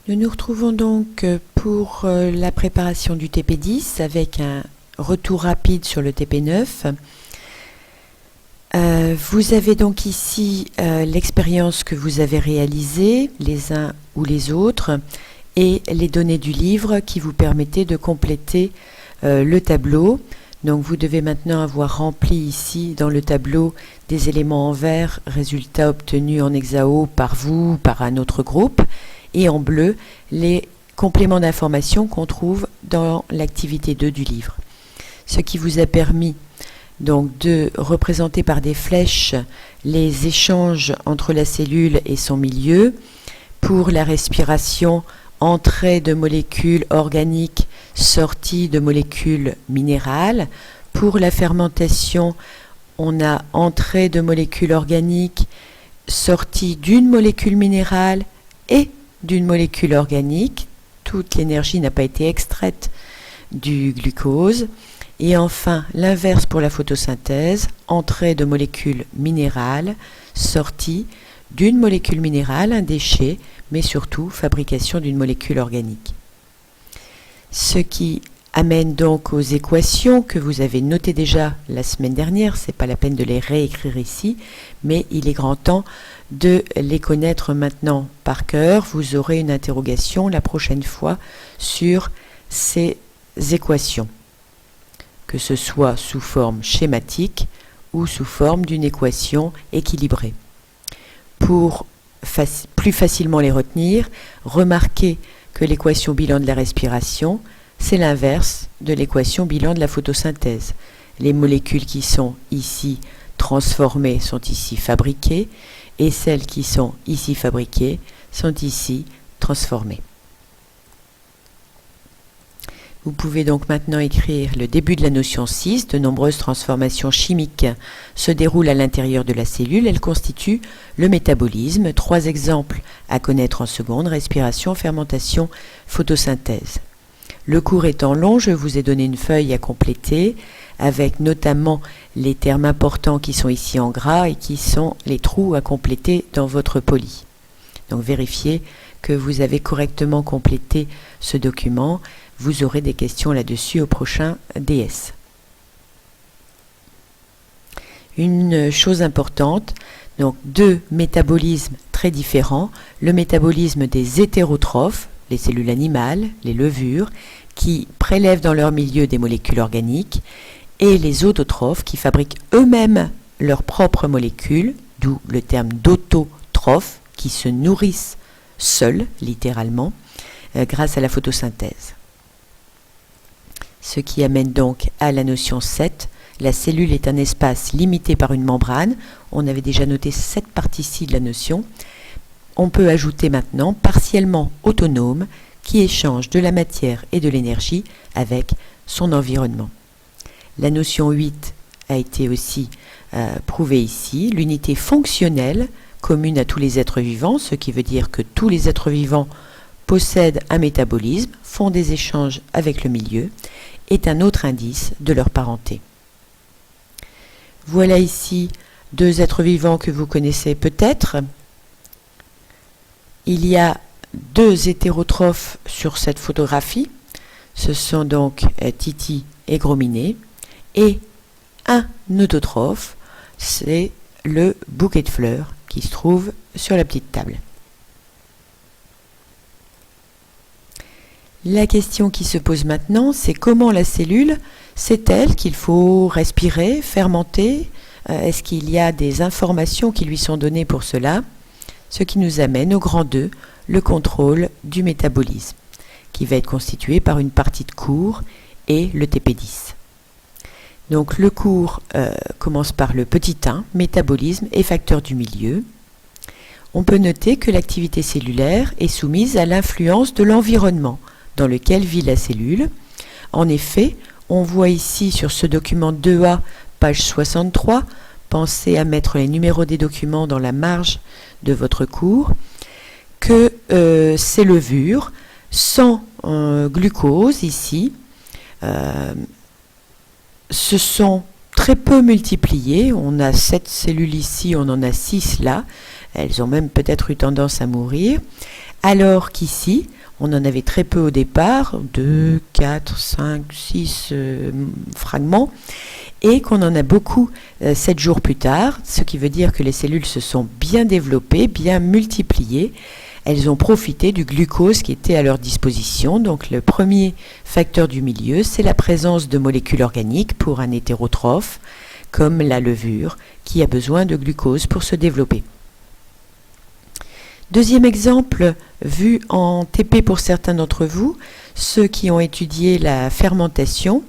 Nous nous retrouvons donc pour la préparation du TP10 avec un retour rapide sur le TP9. Vous avez donc ici l'expérience que vous avez réalisée, les uns ou les autres, et les données du livre qui vous permettaient de compléter le tableau. Donc vous devez maintenant avoir rempli ici dans le tableau des éléments en vert, résultats obtenus en hexao par vous ou par un autre groupe, et en bleu les compléments d'information qu'on trouve dans l'activité 2 du livre. Ce qui vous a permis donc de représenter par des flèches les échanges entre la cellule et son milieu. Pour la respiration, entrée de molécules organiques, sortie de molécules minérales. Pour la fermentation, on a entrée de molécules organiques, sortie d'une molécule minérale et d'une molécule organique. Toute l'énergie n'a pas été extraite du glucose. Et enfin, l'inverse pour la photosynthèse, entrée de molécules minérales, sortie d'une molécule minérale, un déchet, mais surtout fabrication d'une molécule organique. Ce qui amène donc aux équations que vous avez notées déjà la semaine dernière, ce n'est pas la peine de les réécrire ici, mais il est grand temps de les connaître maintenant par cœur. Vous aurez une interrogation la prochaine fois sur ces équations, que ce soit sous forme schématique ou sous forme d'une équation équilibrée. Pour plus facilement les retenir, remarquez que l'équation bilan de la respiration, c'est l'inverse de l'équation bilan de la photosynthèse. Les molécules qui sont ici transformées sont ici fabriquées, et celles qui sont ici fabriquées sont ici transformées. Vous pouvez donc maintenant écrire le début de la notion 6. De nombreuses transformations chimiques se déroulent à l'intérieur de la cellule. Elles constituent le métabolisme. 3 exemples à connaître en seconde: respiration, fermentation, photosynthèse. Le cours étant long, je vous ai donné une feuille à compléter avec notamment les termes importants qui sont ici en gras et qui sont les trous à compléter dans votre poly. Donc vérifiez que vous avez correctement complété ce document. Vous aurez des questions là-dessus au prochain DS. Une chose importante, donc 2 métabolismes très différents. Le métabolisme des hétérotrophes, les cellules animales, les levures, qui prélèvent dans leur milieu des molécules organiques, et les autotrophes qui fabriquent eux-mêmes leurs propres molécules, d'où le terme d'autotrophes, qui se nourrissent seuls, littéralement, grâce à la photosynthèse. Ce qui amène donc à la notion 7. La cellule est un espace limité par une membrane. On avait déjà noté cette partie-ci de la notion. On peut ajouter maintenant partiellement autonome, qui échange de la matière et de l'énergie avec son environnement. La notion 8 a été aussi prouvée ici. L'unité fonctionnelle commune à tous les êtres vivants, ce qui veut dire que tous les êtres vivants possèdent un métabolisme, font des échanges avec le milieu, est un autre indice de leur parenté. Voilà ici 2 êtres vivants que vous connaissez peut-être. Il y a 2 hétérotrophes sur cette photographie. Ce sont donc Titi et Grominet. Et un autotrophe, c'est le bouquet de fleurs qui se trouve sur la petite table. La question qui se pose maintenant, c'est comment la cellule sait-elle qu'il faut respirer, fermenter? Est-ce qu'il y a des informations qui lui sont données pour cela? Ce qui nous amène au grand 2, le contrôle du métabolisme, qui va être constitué par une partie de cours et le TP10. Donc le cours commence par le petit 1, métabolisme et facteurs du milieu. On peut noter que l'activité cellulaire est soumise à l'influence de l'environnement dans lequel vit la cellule. En effet, on voit ici sur ce document 2A, page 63, pensez à mettre les numéros des documents dans la marge de votre cours, que ces levures, sans glucose ici, se sont très peu multipliées. On a 7 cellules ici, on en a 6 là. Elles ont même peut-être eu tendance à mourir, alors qu'ici, on en avait très peu au départ, 2, 4, 5, 6 fragments, et qu'on en a beaucoup 7 jours plus tard, ce qui veut dire que les cellules se sont bien développées, bien multipliées. Elles ont profité du glucose qui était à leur disposition. Donc le premier facteur du milieu, c'est la présence de molécules organiques pour un hétérotrophe, comme la levure, qui a besoin de glucose pour se développer. Deuxième exemple, vu en TP pour certains d'entre vous, ceux qui ont étudié la fermentation.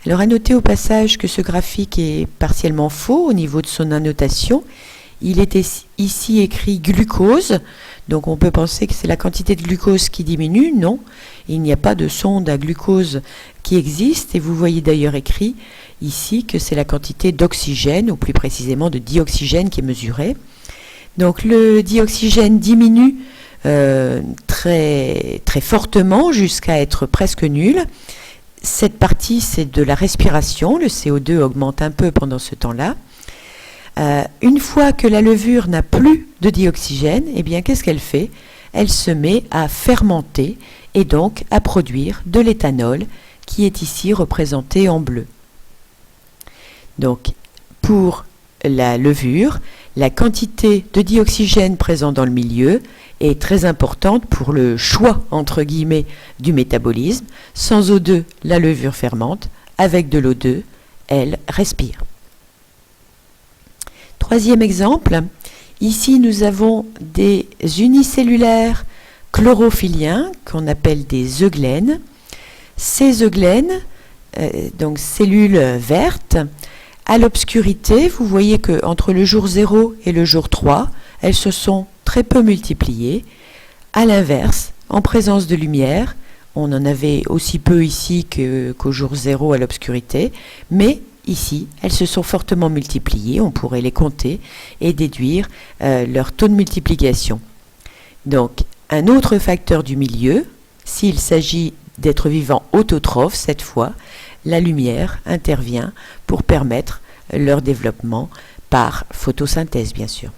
Alors à noter au passage que ce graphique est partiellement faux au niveau de son annotation. Il est ici écrit glucose, donc on peut penser que c'est la quantité de glucose qui diminue. Non, il n'y a pas de sonde à glucose qui existe, et vous voyez d'ailleurs écrit ici que c'est la quantité d'oxygène, ou plus précisément de dioxygène qui est mesurée. Donc le dioxygène diminue très, très fortement jusqu'à être presque nul. Cette partie, c'est de la respiration. Le CO2 augmente un peu pendant ce temps-là. Une fois que la levure n'a plus de dioxygène, eh bien, qu'est-ce qu'elle fait? Elle se met à fermenter et donc à produire de l'éthanol qui est ici représenté en bleu. Donc, pour la levure, la quantité de dioxygène présent dans le milieu est très importante pour le choix, entre guillemets, du métabolisme. Sans O2, la levure fermente. Avec de l'O2, elle respire. Troisième exemple, ici nous avons des unicellulaires chlorophylliens qu'on appelle des euglènes. Ces euglènes, donc cellules vertes, à l'obscurité, vous voyez qu'entre le jour 0 et le jour 3, elles se sont très peu multipliées. À l'inverse, en présence de lumière, on en avait aussi peu ici qu'au jour 0 à l'obscurité, mais ici, elles se sont fortement multipliées, on pourrait les compter et déduire leur taux de multiplication. Donc, un autre facteur du milieu, s'il s'agit d'êtres vivants autotrophes, cette fois, la lumière intervient pour permettre leur développement par photosynthèse, bien sûr.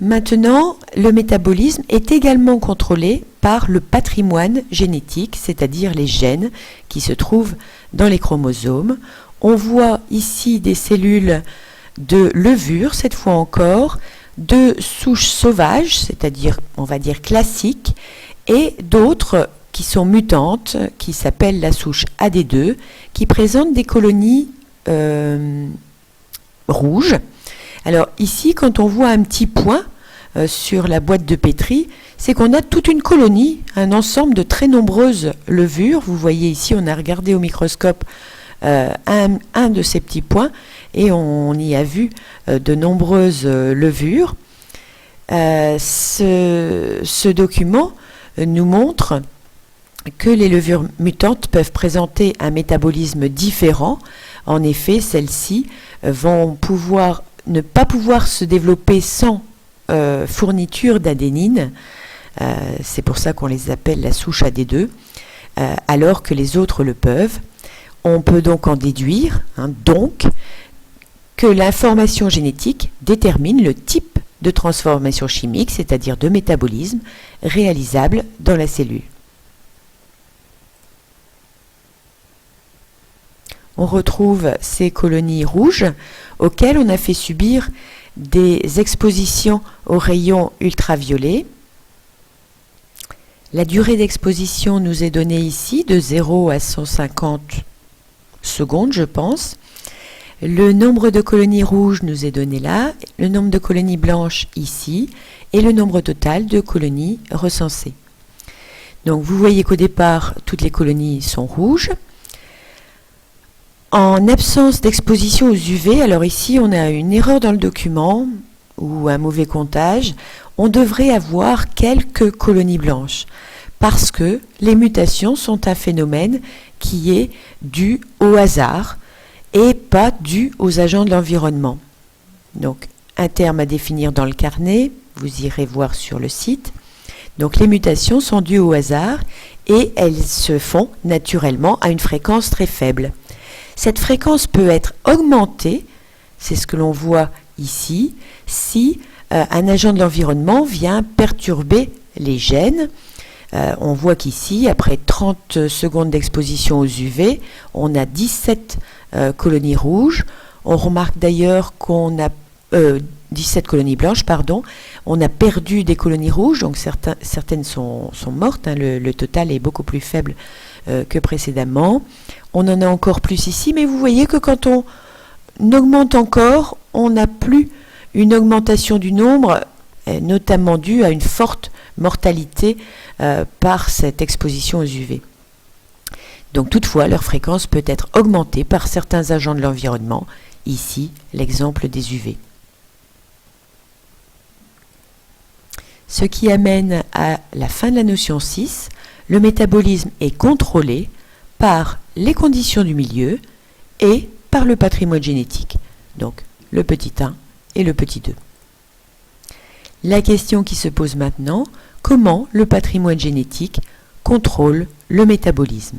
Maintenant, le métabolisme est également contrôlé par le patrimoine génétique, c'est-à-dire les gènes qui se trouvent dans les chromosomes. On voit ici des cellules de levure, cette fois encore, de souches sauvages, c'est-à-dire, on va dire, classiques, et d'autres qui sont mutantes, qui s'appellent la souche AD2, qui présentent des colonies rouges. Alors ici, quand on voit un petit point sur la boîte de pétri, c'est qu'on a toute une colonie, un ensemble de très nombreuses levures. Vous voyez ici, on a regardé au microscope un de ces petits points et on y a vu de nombreuses levures. Ce document nous montre que les levures mutantes peuvent présenter un métabolisme différent. En effet, celles-ci vont ne pas pouvoir se développer sans fourniture d'adénine. C'est pour ça qu'on les appelle la souche AD2, alors que les autres le peuvent. On peut donc en déduire, que l'information génétique détermine le type de transformation chimique, c'est-à-dire de métabolisme, réalisable dans la cellule. On retrouve ces colonies rouges auxquelles on a fait subir des expositions aux rayons ultraviolets. La durée d'exposition nous est donnée ici de 0 à 150 secondes, je pense. Le nombre de colonies rouges nous est donné là, le nombre de colonies blanches ici, et le nombre total de colonies recensées. Donc vous voyez qu'au départ, toutes les colonies sont rouges. En absence d'exposition aux UV, alors ici on a une erreur dans le document ou un mauvais comptage, on devrait avoir quelques colonies blanches parce que les mutations sont un phénomène qui est dû au hasard et pas dû aux agents de l'environnement. Donc un terme à définir dans le carnet, vous irez voir sur le site. Donc les mutations sont dues au hasard et elles se font naturellement à une fréquence très faible. Cette fréquence peut être augmentée, c'est ce que l'on voit ici, si un agent de l'environnement vient perturber les gènes. On voit qu'ici, après 30 secondes d'exposition aux UV, on a 17 colonies rouges. On remarque d'ailleurs qu'on a 17 colonies blanches, pardon. On a perdu des colonies rouges, donc certaines sont mortes. Le total est beaucoup plus faible que précédemment. On en a encore plus ici, mais vous voyez que quand on augmente encore, on n'a plus une augmentation du nombre, notamment due à une forte mortalité par cette exposition aux UV. Donc toutefois, leur fréquence peut être augmentée par certains agents de l'environnement, ici l'exemple des UV. Ce qui amène à la fin de la notion 6, le métabolisme est contrôlé par les conditions du milieu et par le patrimoine génétique, donc le petit 1 et le petit 2. La question qui se pose maintenant, comment le patrimoine génétique contrôle le métabolisme?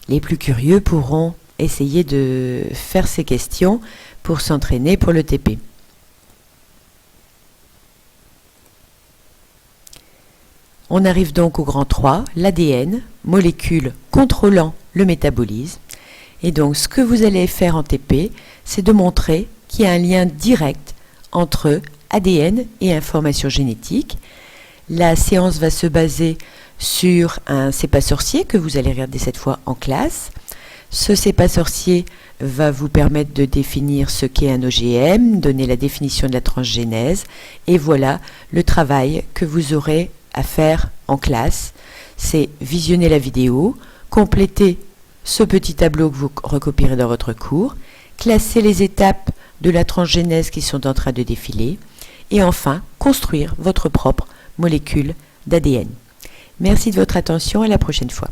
Les plus curieux pourront essayer de faire ces questions pour s'entraîner pour le TP. On arrive donc au grand 3, l'ADN, molécule contrôlant le métabolisme. Et donc ce que vous allez faire en TP, c'est de montrer qu'il y a un lien direct entre ADN et information génétique. La séance va se baser sur un C'est pas sorcier que vous allez regarder cette fois en classe. Ce C'est pas sorcier va vous permettre de définir ce qu'est un OGM, donner la définition de la transgénèse, et voilà le travail que vous aurez à faire en classe. C'est visionner la vidéo, compléter ce petit tableau que vous recopierez dans votre cours, classer les étapes de la transgénèse qui sont en train de défiler, et enfin construire votre propre molécule d'ADN. Merci de votre attention, à la prochaine fois.